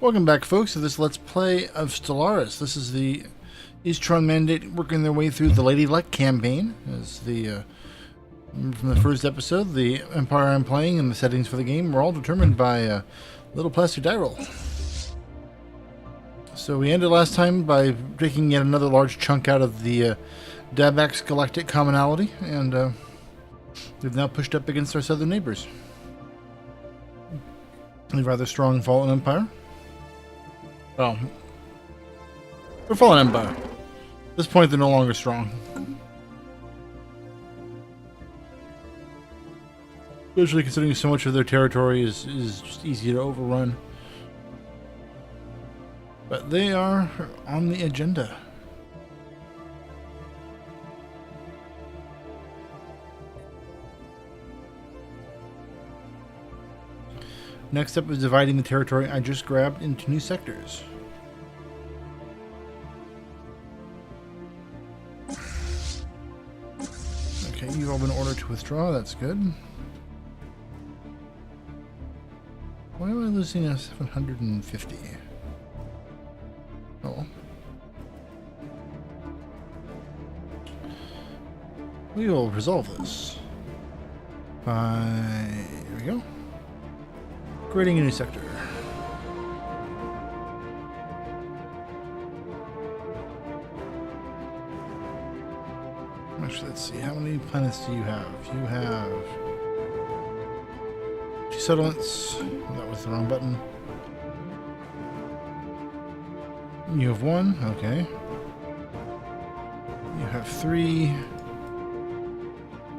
Welcome back, folks, to this Let's Play of Stellaris. This is the Eastron Mandate working their way through the Lady Luck campaign. As the from the first episode, the Empire I'm playing and the settings for the game were all determined by a little plastic die roll. So we ended last time by taking yet another large chunk out of the Dabax Galactic Commonality, and we've now pushed up against our southern neighbors. A rather strong fallen empire. Well, they're fallen empire. At this point, they're no longer strong. Especially considering so much of their territory is just easy to overrun. But they are on the agenda. Next up is dividing the territory I just grabbed into new sectors. Okay, you've all been ordered to withdraw, that's good. Why am I losing a 750? Oh. We will resolve this by... Here we go. Creating a new sector. Actually, let's see. How many planets do you have? You have 2 settlements. That was the wrong button. You have 1. Okay. You have 3.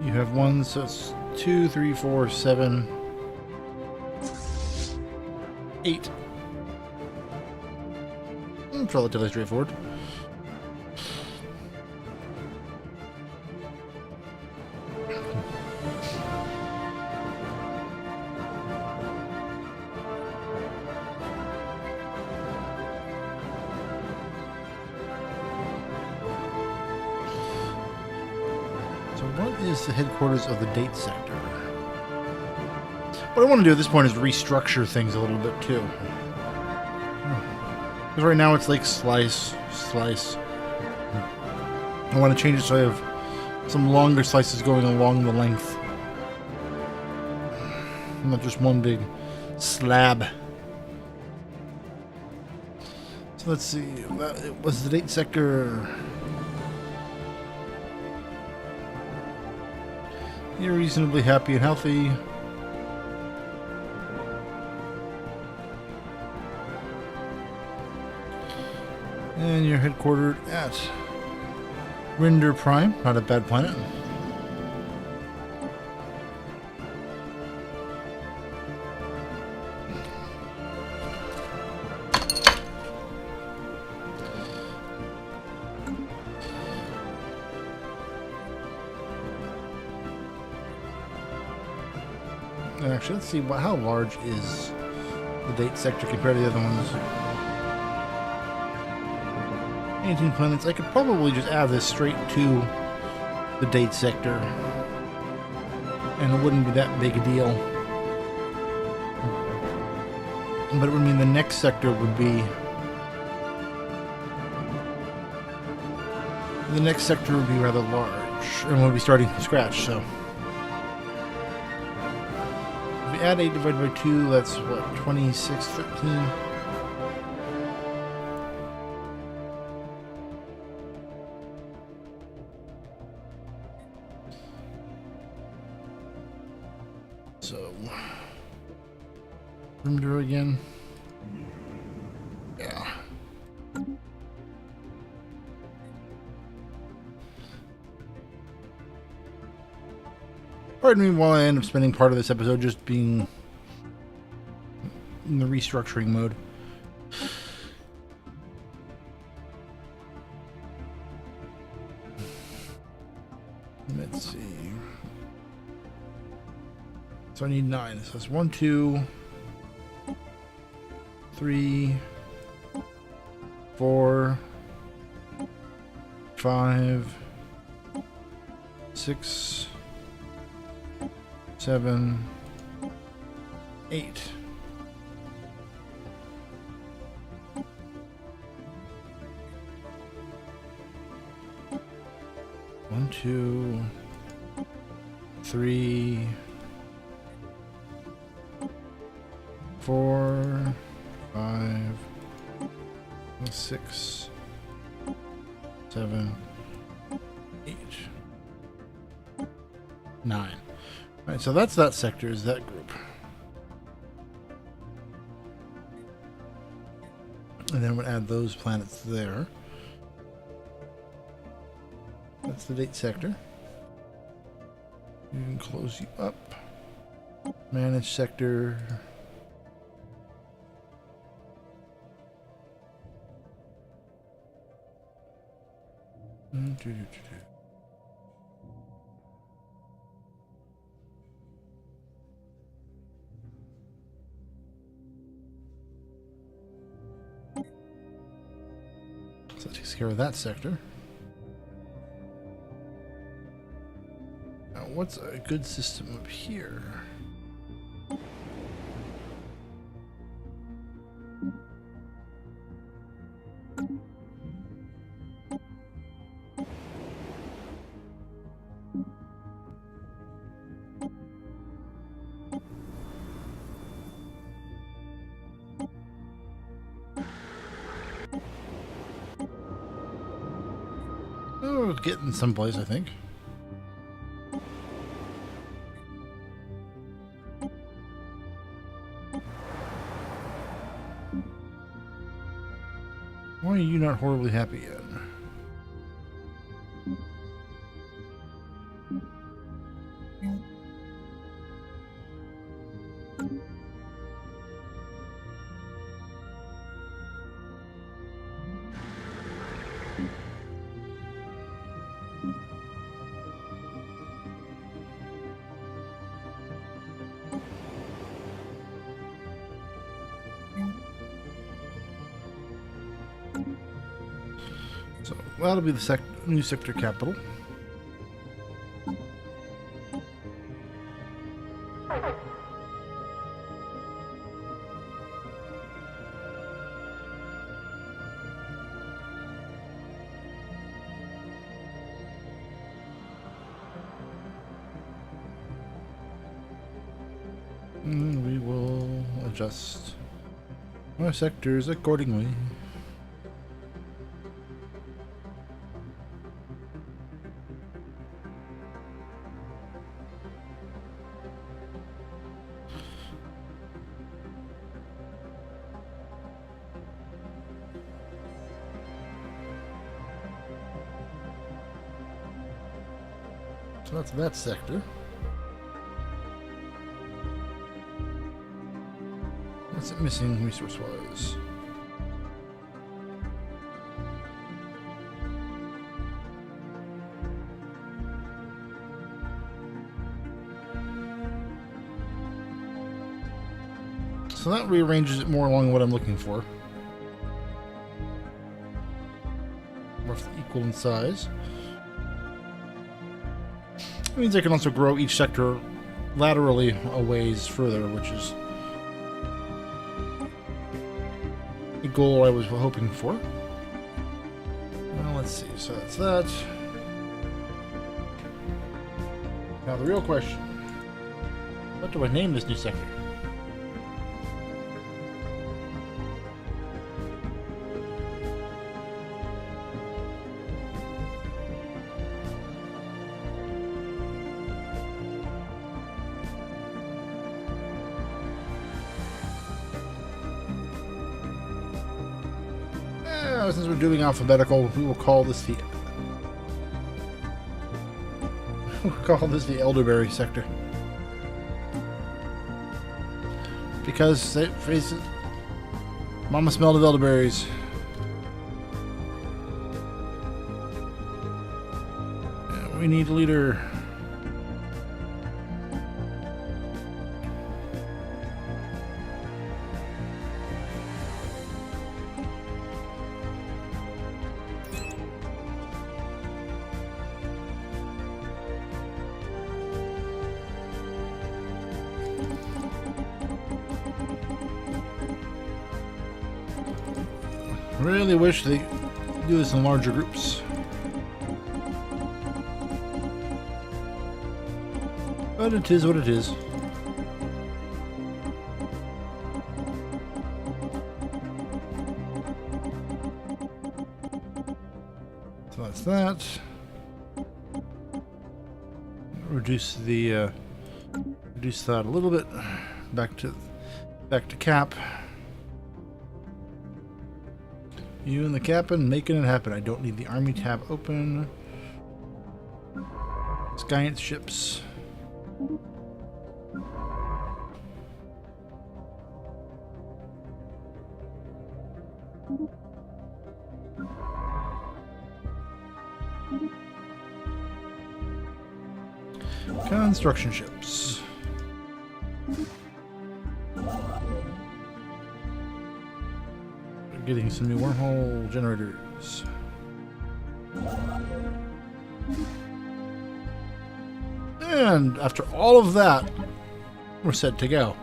You have 1, so it's 2, 3, 4, 7. 8. It's relatively straightforward. So what is the headquarters of the date sector? What I want to do at this point is restructure things a little bit too. Because right now it's like slice. I want to change it so I have some longer slices going along the length. Not just one big slab. So let's see. It was the date sector. You're reasonably happy and healthy. And you're headquartered at Rinder Prime, not a bad planet. And actually, let's see, how large is the date sector compared to the other ones? 18 planets. I could probably just add this straight to the date sector, and it wouldn't be that big a deal. But it would mean the next sector would be... The next sector would be rather large, and we'll be starting from scratch, so... If we add 8 divided by 2, that's what, 26, 13... So, Rinder again. Yeah. Pardon me while I end up spending part of this episode just being in the restructuring mode. Let's see. So I need 9. So that's 1, 2, 3, 4, 5, 6, 7, 8. 1, 2, 3, 4, 5, 6, 7, 8, 9. Alright, so that's that sector, is that group. And then we'll add those planets there. That's the date sector. You can close you up. Manage sector. So that takes care of that sector. Now, what's a good system up here? Oh, getting someplace, I think. Why are you not horribly happy yet? So that'll be the new sector capital. And we will adjust our sectors accordingly. So that's that sector. What's it missing resource-wise? So that rearranges it more along what I'm looking for. Roughly equal in size. It means I can also grow each sector laterally a ways further, which is the goal I was hoping for. Well, let's see. So that's that. Now the real question. What do I name this new sector? Since we're doing alphabetical, we will call this the elderberry sector. Because, face it, Mama smelled of elderberries. Yeah, we need a leader. Really wish they do this in larger groups. But it is what it is. So that's that. Reduce that a little bit. Back to Cap. You and the captain making it happen. I don't need the army tab open. Science ships. Construction ships. We're getting some new wormhole generators. And after all of that, we're set to go.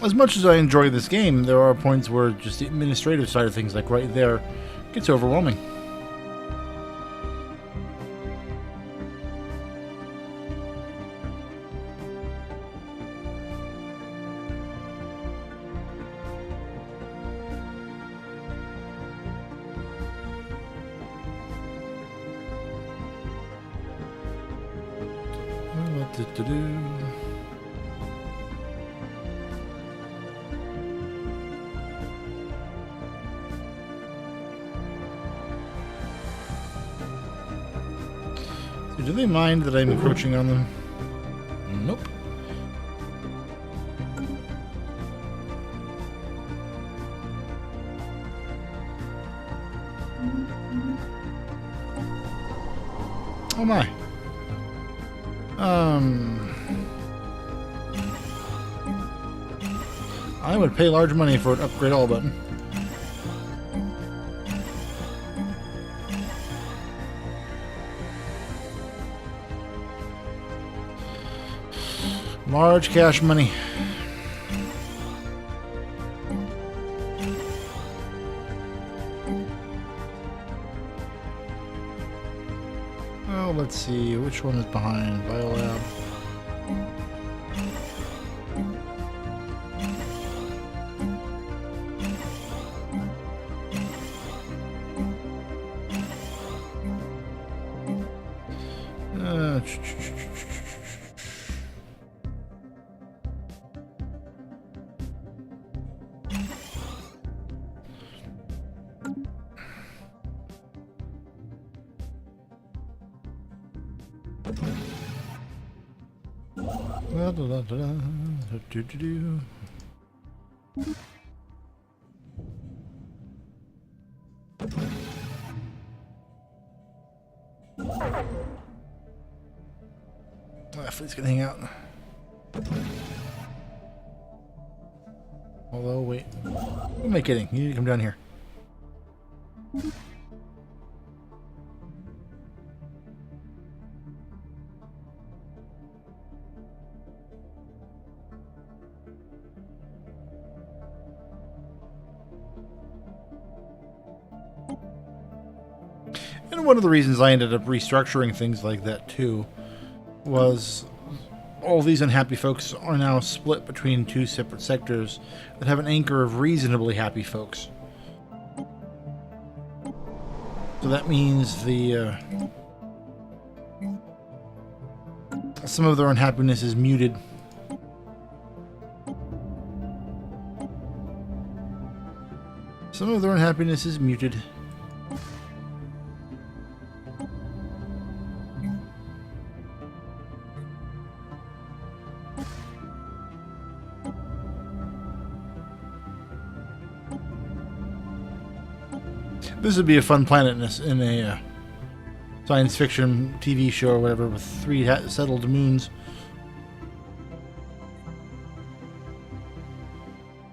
As much as I enjoy this game, there are points where just the administrative side of things, like right there, gets overwhelming. Do they mind that I'm encroaching on them? Nope. Oh my. I would pay large money for an upgrade all button. Large cash money. Oh, let's see. Which one is behind? Biolab. Fleet's gonna hang out. Although, wait. Who am I kidding? You need to come down here. And one of the reasons I ended up restructuring things like that too was all these unhappy folks are now split between two separate sectors that have an anchor of reasonably happy folks. So that means the some of their unhappiness is muted. Some of their unhappiness is muted. This would be a fun planet in a science fiction TV show or whatever with 3 settled moons.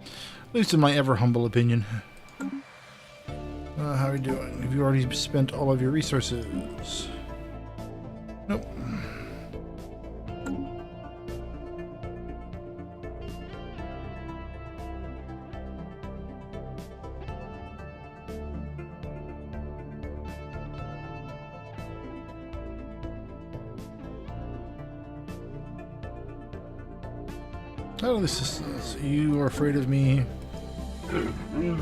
At least in my ever humble opinion. How are you doing? Have you already spent all of your resources? Nope. Oh, this is. You are afraid of me. You're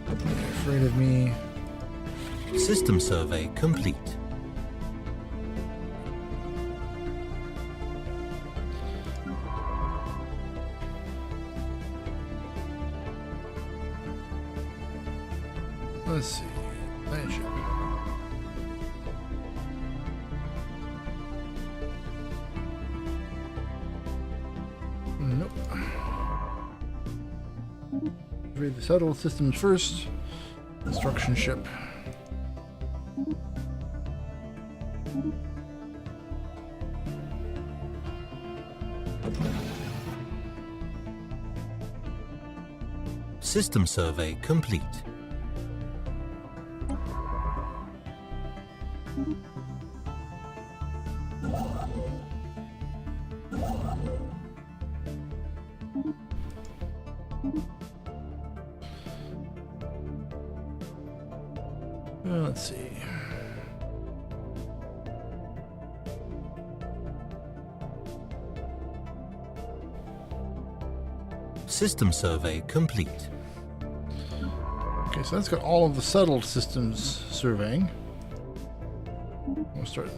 afraid of me. System survey complete. Let's see. Landship. Nope. Read the settled systems first. Construction ship. System survey complete. Let's see. System survey complete. Okay, so that's got all of the settled systems surveying. We'll start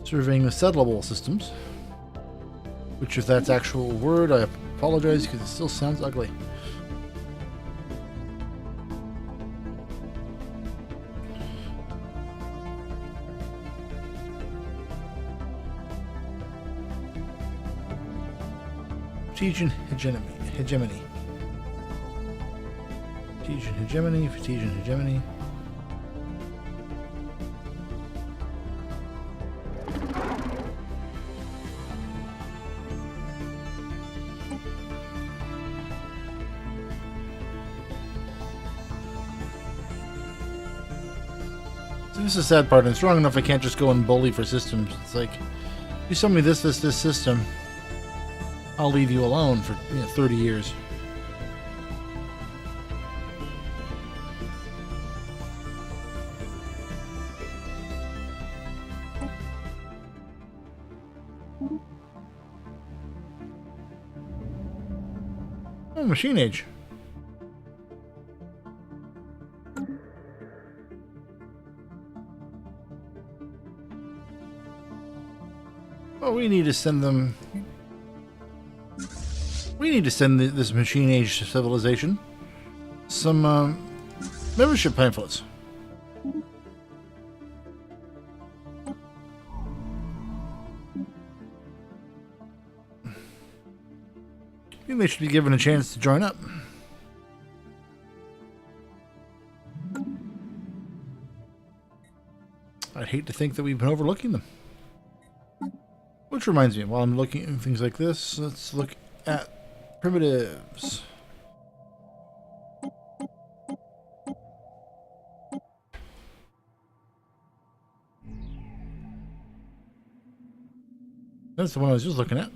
surveying the settleable systems. Which, if that's actual word, I apologize because it still sounds ugly. Phrygian hegemony. Phrygian hegemony. So this is the sad part, and it's wrong enough I can't just go and bully for systems. It's like, you sell me this system, I'll leave you alone for 30 years. Oh, machine age. Oh, we need to send them... We need to send this machine age civilization some membership pamphlets. I think they should be given a chance to join up. I'd hate to think that we've been overlooking them. Which reminds me, while I'm looking at things like this, let's look at primitives. That's the one I was just looking at.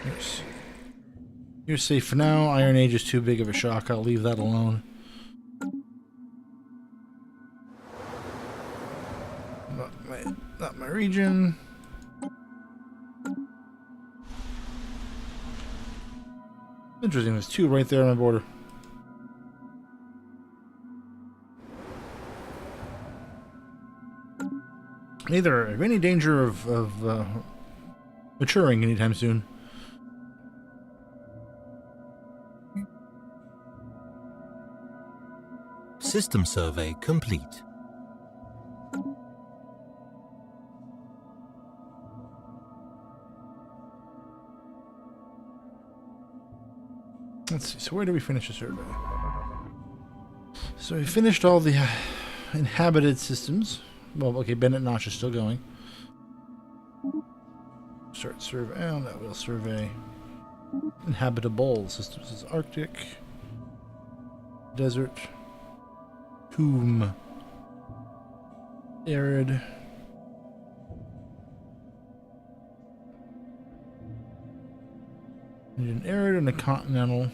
Yes. You're safe for now. Iron Age is too big of a shock. I'll leave that alone. Not my region. Interesting, there's two right there on my border. Neither have any danger of maturing anytime soon. System survey complete. Let's see, so where do we finish the survey? So we finished all the inhabited systems. Well, okay, Bennett Notch is still going. Start survey. Oh, no, we'll survey inhabitable systems. This is Arctic, desert, tomb, arid, an arid and a continental,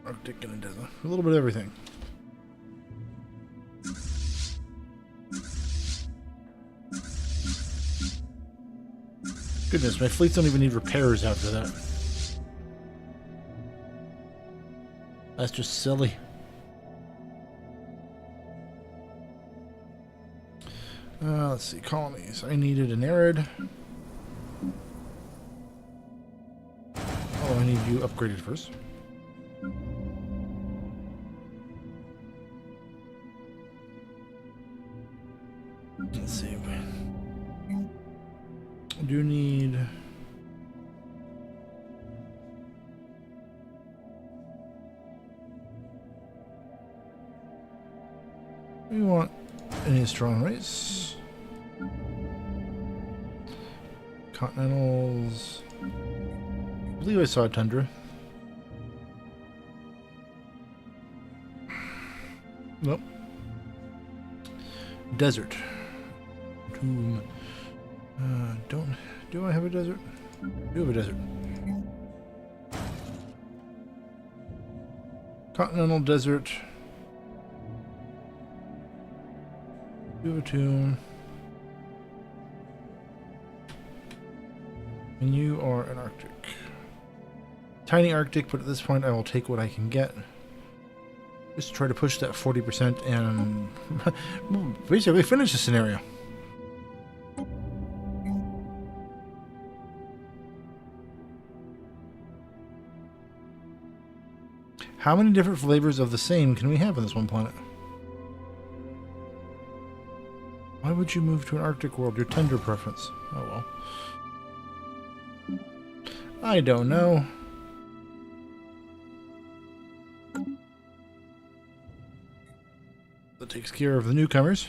Arctic and a desert. A little bit of everything. Goodness, my fleets don't even need repairs after that. That's just silly. Let's see, colonies. I needed an arid. Oh, I need you upgraded first. Let's see. I do need... We want any strong race. Continentals. I believe I saw a tundra. Nope. Desert. Tomb. Do I have a desert? I do have a desert. Continental desert. Do have a tomb. And you are an Arctic. Tiny Arctic, but at this point I will take what I can get. Just try to push that 40% and basically finish the scenario. How many different flavors of the same can we have on this one planet? Why would you move to an Arctic world? Your tundra preference. Oh well. I don't know. That takes care of the newcomers.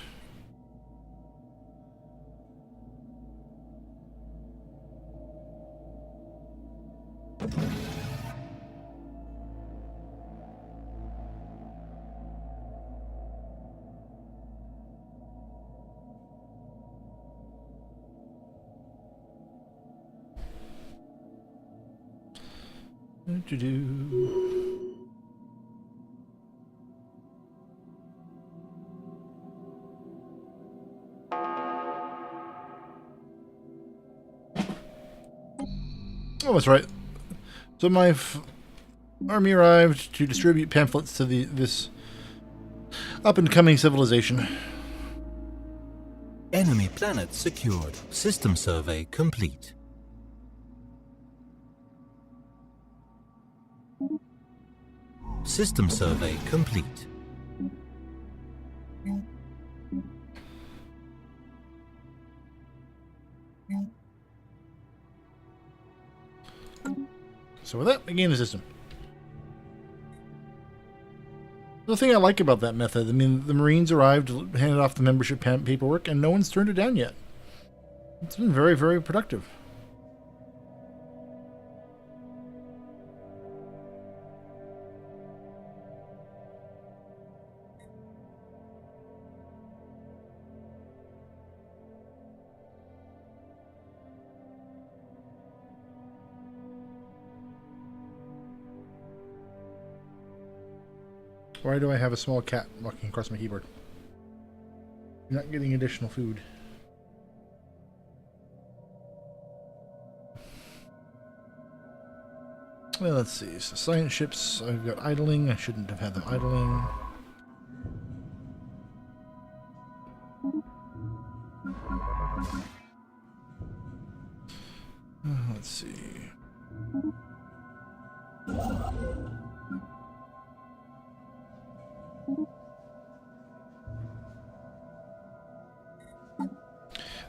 Oh, that's right. So my army arrived to distribute pamphlets to this up-and-coming civilization. Enemy planet secured. System survey complete. System survey complete. So with that, I gain the system. The thing I like about that method, I mean, the Marines arrived, handed off the membership paperwork, and no one's turned it down yet. It's been very, very productive. Why do I have a small cat walking across my keyboard? I'm not getting additional food. Well, let's see. So science ships, I've got idling. I shouldn't have had them idling. Let's see.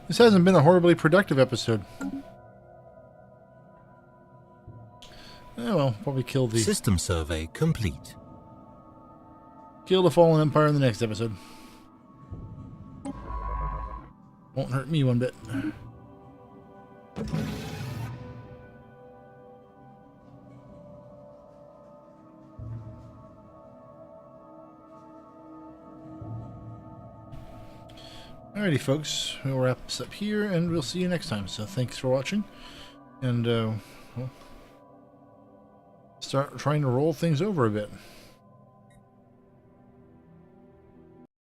This hasn't been a horribly productive episode. Oh well, probably kill the System survey complete. Kill the fallen empire in the next episode. Won't hurt me one bit. Alrighty, folks, we'll wrap this up here, and we'll see you next time. So thanks for watching, and we'll start trying to roll things over a bit.